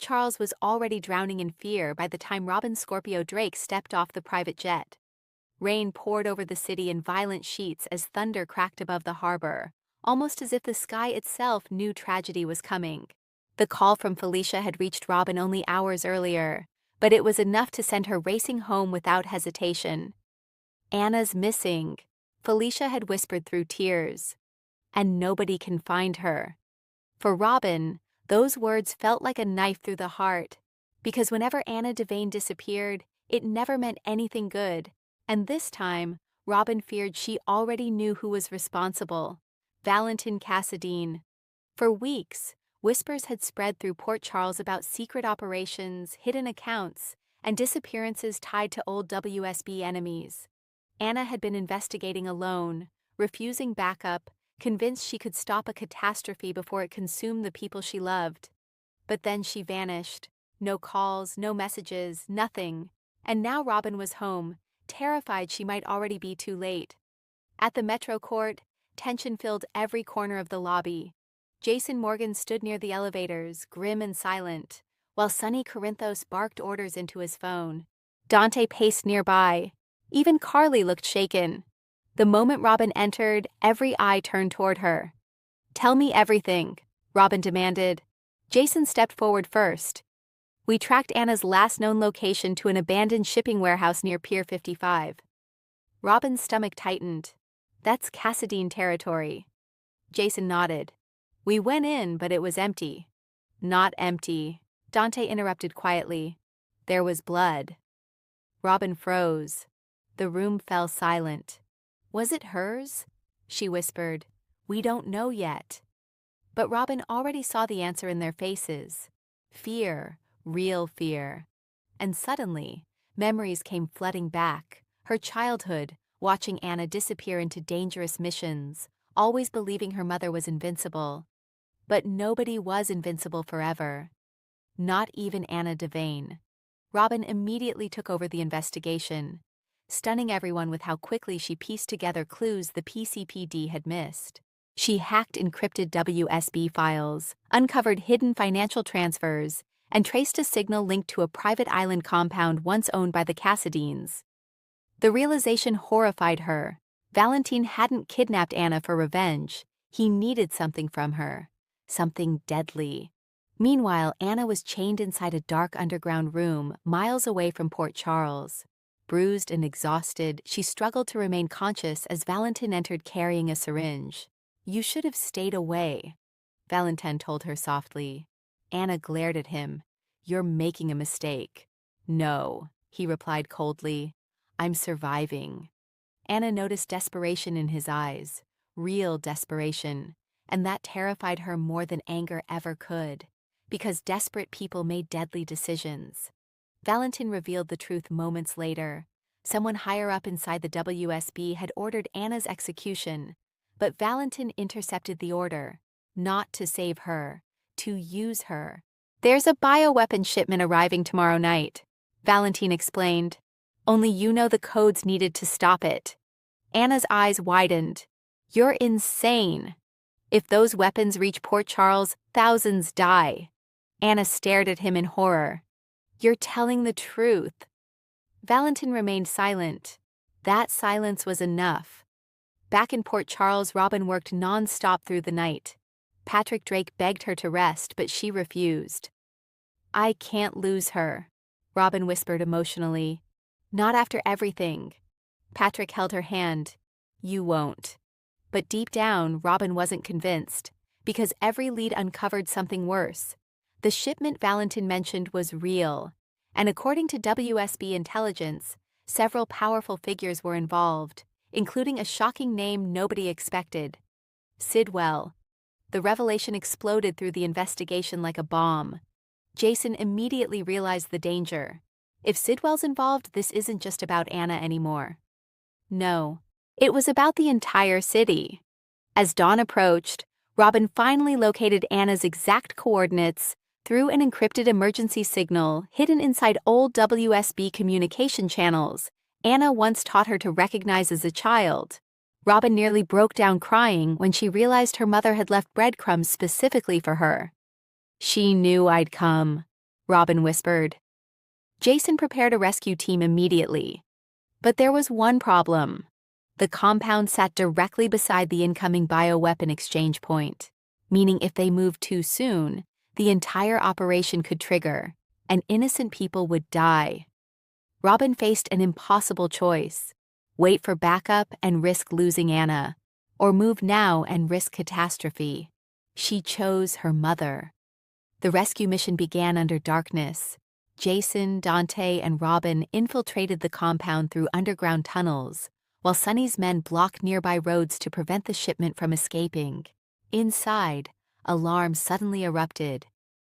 Charles was already drowning in fear by the time Robin Scorpio Drake stepped off the private jet. Rain poured over the city in violent sheets as thunder cracked above the harbor, almost as if the sky itself knew tragedy was coming. The call from Felicia had reached Robin only hours earlier, but it was enough to send her racing home without hesitation. "Anna's missing," Felicia had whispered through tears. "And nobody can find her." For Robin, those words felt like a knife through the heart, because whenever Anna Devane disappeared, it never meant anything good, and this time, Robin feared she already knew who was responsible: Valentin Cassadine. For weeks, whispers had spread through Port Charles about secret operations, hidden accounts, and disappearances tied to old WSB enemies. Anna had been investigating alone, refusing backup, convinced she could stop a catastrophe before it consumed the people she loved. But then she vanished. No calls, no messages, nothing. And now Robin was home, terrified she might already be too late. At the Metro Court, tension filled every corner of the lobby. Jason Morgan stood near the elevators, grim and silent, while Sonny Corinthos barked orders into his phone. Dante paced nearby. Even Carly looked shaken. The moment Robin entered, every eye turned toward her. "Tell me everything," Robin demanded. Jason stepped forward first. "We tracked Anna's last known location to an abandoned shipping warehouse near Pier 55. Robin's stomach tightened. "That's Cassadine territory." Jason nodded. "We went in, but it was empty." "Not empty," Dante interrupted quietly. "There was blood." Robin froze. The room fell silent. "Was it hers?" she whispered. "We don't know yet." But Robin already saw the answer in their faces. Fear, real fear. And suddenly, memories came flooding back. Her childhood, watching Anna disappear into dangerous missions, always believing her mother was invincible. But nobody was invincible forever. Not even Anna Devane. Robin immediately took over the investigation, stunning everyone with how quickly she pieced together clues the PCPD had missed. She hacked encrypted WSB files, uncovered hidden financial transfers, and traced a signal linked to a private island compound once owned by the Cassadines. The realization horrified her. Valentin hadn't kidnapped Anna for revenge. He needed something from her. Something deadly. Meanwhile, Anna was chained inside a dark underground room, miles away from Port Charles. Bruised and exhausted, she struggled to remain conscious as Valentin entered carrying a syringe. "You should have stayed away," Valentin told her softly. Anna glared at him. "You're making a mistake." "No," he replied coldly. "I'm surviving." Anna noticed desperation in his eyes, real desperation, and that terrified her more than anger ever could, because desperate people made deadly decisions. Valentin revealed the truth moments later. Someone higher up inside the WSB had ordered Anna's execution, but Valentin intercepted the order, not to save her, to use her. "There's a bioweapon shipment arriving tomorrow night," Valentin explained. "Only you know the codes needed to stop it." Anna's eyes widened. "You're insane. If those weapons reach Port Charles, thousands die." Anna stared at him in horror. "You're telling the truth." Valentin remained silent. That silence was enough. Back in Port Charles, Robin worked non-stop through the night. Patrick Drake begged her to rest, but she refused. "I can't lose her," Robin whispered emotionally. "Not after everything." Patrick held her hand. "You won't." But deep down, Robin wasn't convinced, because every lead uncovered something worse. The shipment Valentin mentioned was real, and according to WSB intelligence, several powerful figures were involved, including a shocking name nobody expected: Sidwell. The revelation exploded through the investigation like a bomb. Jason immediately realized the danger. If Sidwell's involved, this isn't just about Anna anymore. No, it was about the entire city. As dawn approached, Robin finally located Anna's exact coordinates through an encrypted emergency signal hidden inside old WSB communication channels Anna once taught her to recognize as a child. Robin nearly broke down crying when she realized her mother had left breadcrumbs specifically for her. "She knew I'd come," Robin whispered. Jason prepared a rescue team immediately. But there was one problem. The compound sat directly beside the incoming bioweapon exchange point, meaning if they moved too soon, the entire operation could trigger, and innocent people would die. Robin faced an impossible choice: wait for backup and risk losing Anna, or move now and risk catastrophe. She chose her mother. The rescue mission began under darkness. Jason, Dante, and Robin infiltrated the compound through underground tunnels, while Sunny's men blocked nearby roads to prevent the shipment from escaping. Inside, alarm suddenly erupted.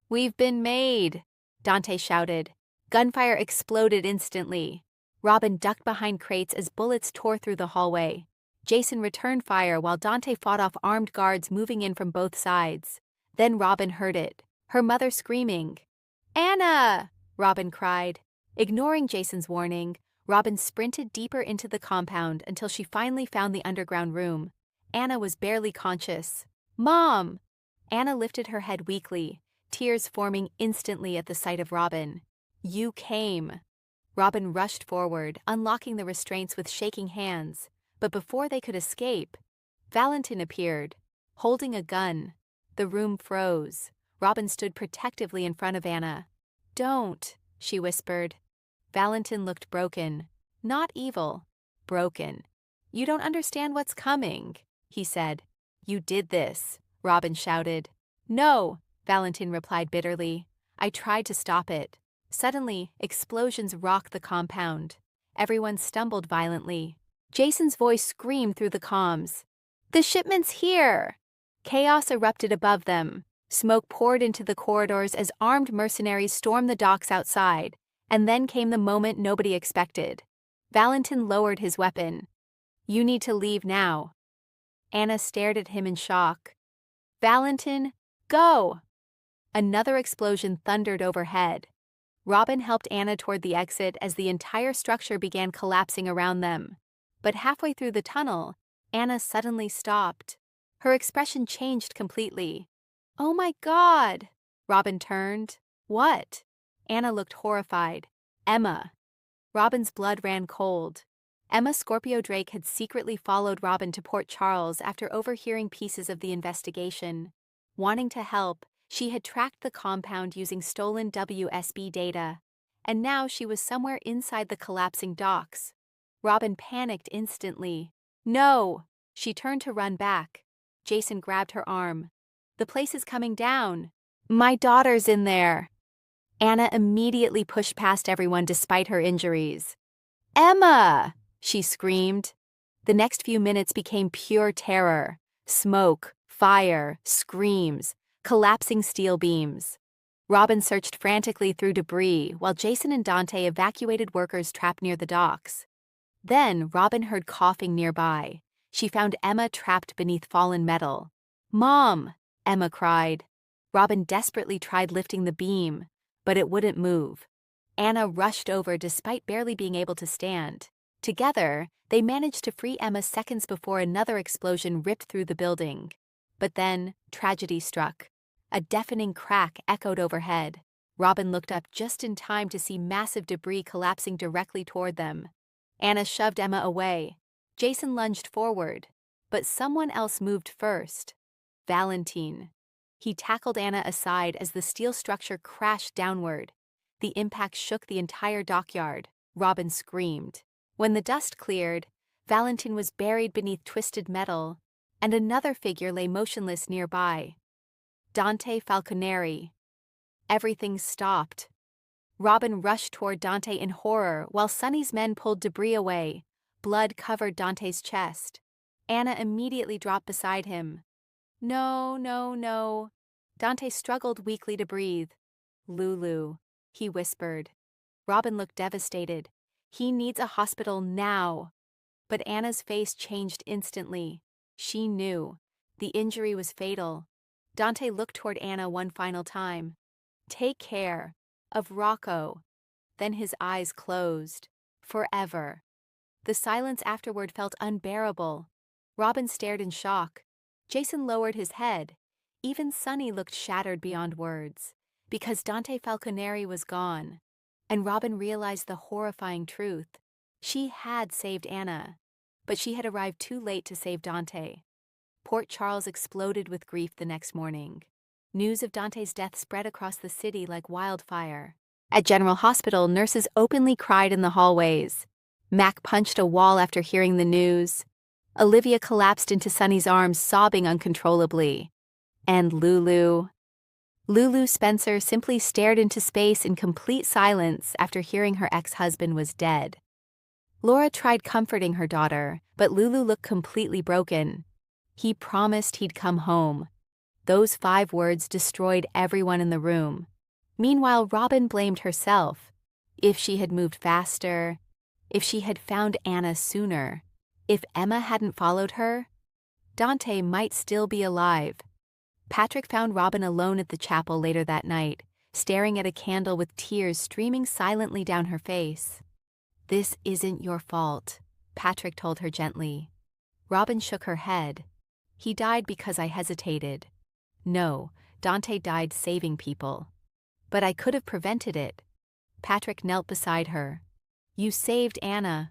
"We've been made!" Dante shouted. Gunfire exploded instantly. Robin ducked behind crates as bullets tore through the hallway. Jason returned fire while Dante fought off armed guards moving in from both sides. Then Robin heard it, her mother screaming. "Anna!" Robin cried. Ignoring Jason's warning, Robin sprinted deeper into the compound until she finally found the underground room. Anna was barely conscious. "Mom!" Anna lifted her head weakly, tears forming instantly at the sight of Robin. "You came." Robin rushed forward, unlocking the restraints with shaking hands. But before they could escape, Valentin appeared, holding a gun. The room froze. Robin stood protectively in front of Anna. "Don't," she whispered. Valentin looked broken. Not evil. Broken. "You don't understand what's coming," he said. "You did this," Robin shouted. "No," Valentin replied bitterly. "I tried to stop it." Suddenly, explosions rocked the compound. Everyone stumbled violently. Jason's voice screamed through the comms. "The shipment's here!" Chaos erupted above them. Smoke poured into the corridors as armed mercenaries stormed the docks outside, and then came the moment nobody expected. Valentin lowered his weapon. "You need to leave now." Anna stared at him in shock. "Valentin, go!" Another explosion thundered overhead. Robin helped Anna toward the exit as the entire structure began collapsing around them. But halfway through the tunnel, Anna suddenly stopped. Her expression changed completely. "Oh my God!" Robin turned. "What?" Anna looked horrified. "Emma." Robin's blood ran cold. Emma Scorpio Drake had secretly followed Robin to Port Charles after overhearing pieces of the investigation. Wanting to help, she had tracked the compound using stolen WSB data, and now she was somewhere inside the collapsing docks. Robin panicked instantly. "No!" She turned to run back. Jason grabbed her arm. "The place is coming down." "My daughter's in there." Anna immediately pushed past everyone despite her injuries. "Emma!" she screamed. The next few minutes became pure terror. Smoke, fire, screams, collapsing steel beams. Robin searched frantically through debris while Jason and Dante evacuated workers trapped near the docks. Then Robin heard coughing nearby. She found Emma trapped beneath fallen metal. "Mom!" Emma cried. Robin desperately tried lifting the beam, but it wouldn't move. Anna rushed over despite barely being able to stand. Together, they managed to free Emma seconds before another explosion ripped through the building. But then, tragedy struck. A deafening crack echoed overhead. Robin looked up just in time to see massive debris collapsing directly toward them. Anna shoved Emma away. Jason lunged forward, but someone else moved first. Valentin. He tackled Anna aside as the steel structure crashed downward. The impact shook the entire dockyard. Robin screamed. When the dust cleared, Valentin was buried beneath twisted metal, and another figure lay motionless nearby. Dante Falconeri. Everything stopped. Robin rushed toward Dante in horror while Sunny's men pulled debris away. Blood covered Dante's chest. Anna immediately dropped beside him. "No, no, no." Dante struggled weakly to breathe. "Lulu," he whispered. Robin looked devastated. "He needs a hospital now." But Anna's face changed instantly. She knew. The injury was fatal. Dante looked toward Anna one final time. "Take care of Rocco." Then his eyes closed. Forever. The silence afterward felt unbearable. Robin stared in shock. Jason lowered his head. Even Sunny looked shattered beyond words. because Dante Falconeri was gone, and Robin realized the horrifying truth. She had saved Anna, but she had arrived too late to save Dante. Port Charles exploded with grief the next morning. News of Dante's death spread across the city like wildfire. At General Hospital, nurses openly cried in the hallways. Mac punched a wall after hearing the news. Olivia collapsed into Sonny's arms, sobbing uncontrollably. And Lulu Spencer simply stared into space in complete silence after hearing her ex-husband was dead. Laura tried comforting her daughter, but Lulu looked completely broken. He promised he'd come home. Those 5 words destroyed everyone in the room. Meanwhile, Robin blamed herself. If she had moved faster, if she had found Anna sooner, if Emma hadn't followed her, Dante might still be alive. Patrick found Robin alone at the chapel later that night, staring at a candle with tears streaming silently down her face. "This isn't your fault," Patrick told her gently. Robin shook her head. "He died because I hesitated." "No, Dante died saving people." "But I could have prevented it." Patrick knelt beside her. "You saved Anna."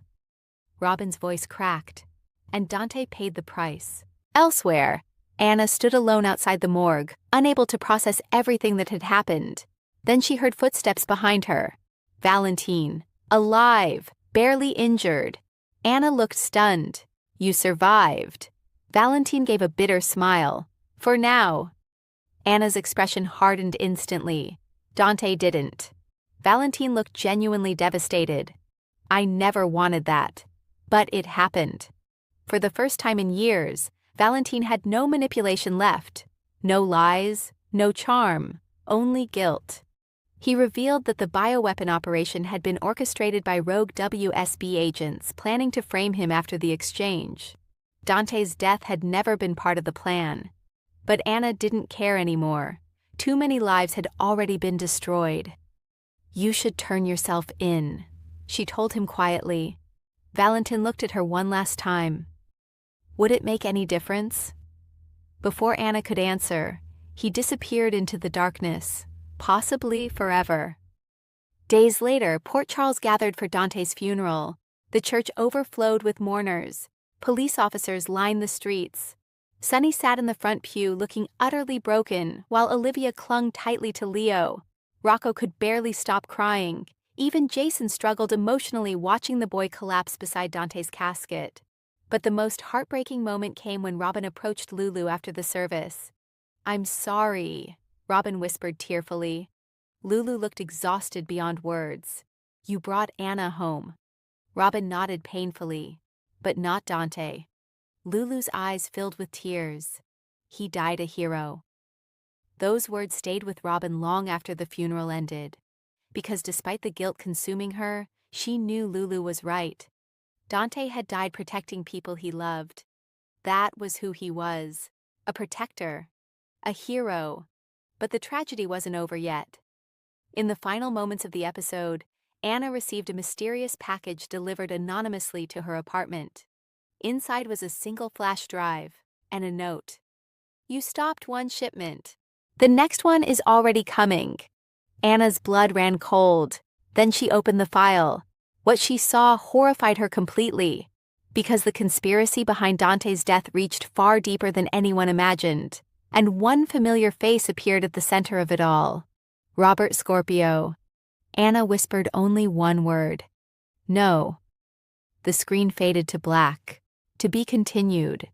Robin's voice cracked, and Dante paid the price. Elsewhere, Anna stood alone outside the morgue, unable to process everything that had happened. Then she heard footsteps behind her. Valentine, alive, barely injured. Anna looked stunned. "You survived." Valentine gave a bitter smile. "For now." Anna's expression hardened instantly. Dante didn't. Valentine looked genuinely devastated. "I never wanted that. But it happened." For the first time in years, Valentine had no manipulation left. No lies, no charm, only guilt. He revealed that the bioweapon operation had been orchestrated by rogue WSB agents planning to frame him after the exchange. Dante's death had never been part of the plan. But Anna didn't care anymore. Too many lives had already been destroyed. "You should turn yourself in," she told him quietly. Valentine looked at her one last time. Would it make any difference? Before Anna could answer, he disappeared into the darkness, possibly forever. Days later, Port Charles gathered for Dante's funeral. The church overflowed with mourners. Police officers lined the streets. Sonny sat in the front pew looking utterly broken, while Olivia clung tightly to Leo. Rocco could barely stop crying. Even Jason struggled emotionally watching the boy collapse beside Dante's casket. But the most heartbreaking moment came when Robin approached Lulu after the service. "I'm sorry," Robin whispered tearfully. Lulu looked exhausted beyond words. "You brought Anna home." Robin nodded painfully. "But not Dante." Lulu's eyes filled with tears. "He died a hero." Those words stayed with Robin long after the funeral ended. Because despite the guilt consuming her, she knew Lulu was right. Dante had died protecting people he loved. That was who he was. A protector. A hero. But the tragedy wasn't over yet. In the final moments of the episode, Anna received a mysterious package delivered anonymously to her apartment. Inside was a single flash drive and a note. "You stopped one shipment. The next one is already coming." Anna's blood ran cold. Then she opened the file. What she saw horrified her completely, because the conspiracy behind Dante's death reached far deeper than anyone imagined, and one familiar face appeared at the center of it all. Robert Scorpio. Anna whispered only one word. "No." The screen faded to black. To be continued.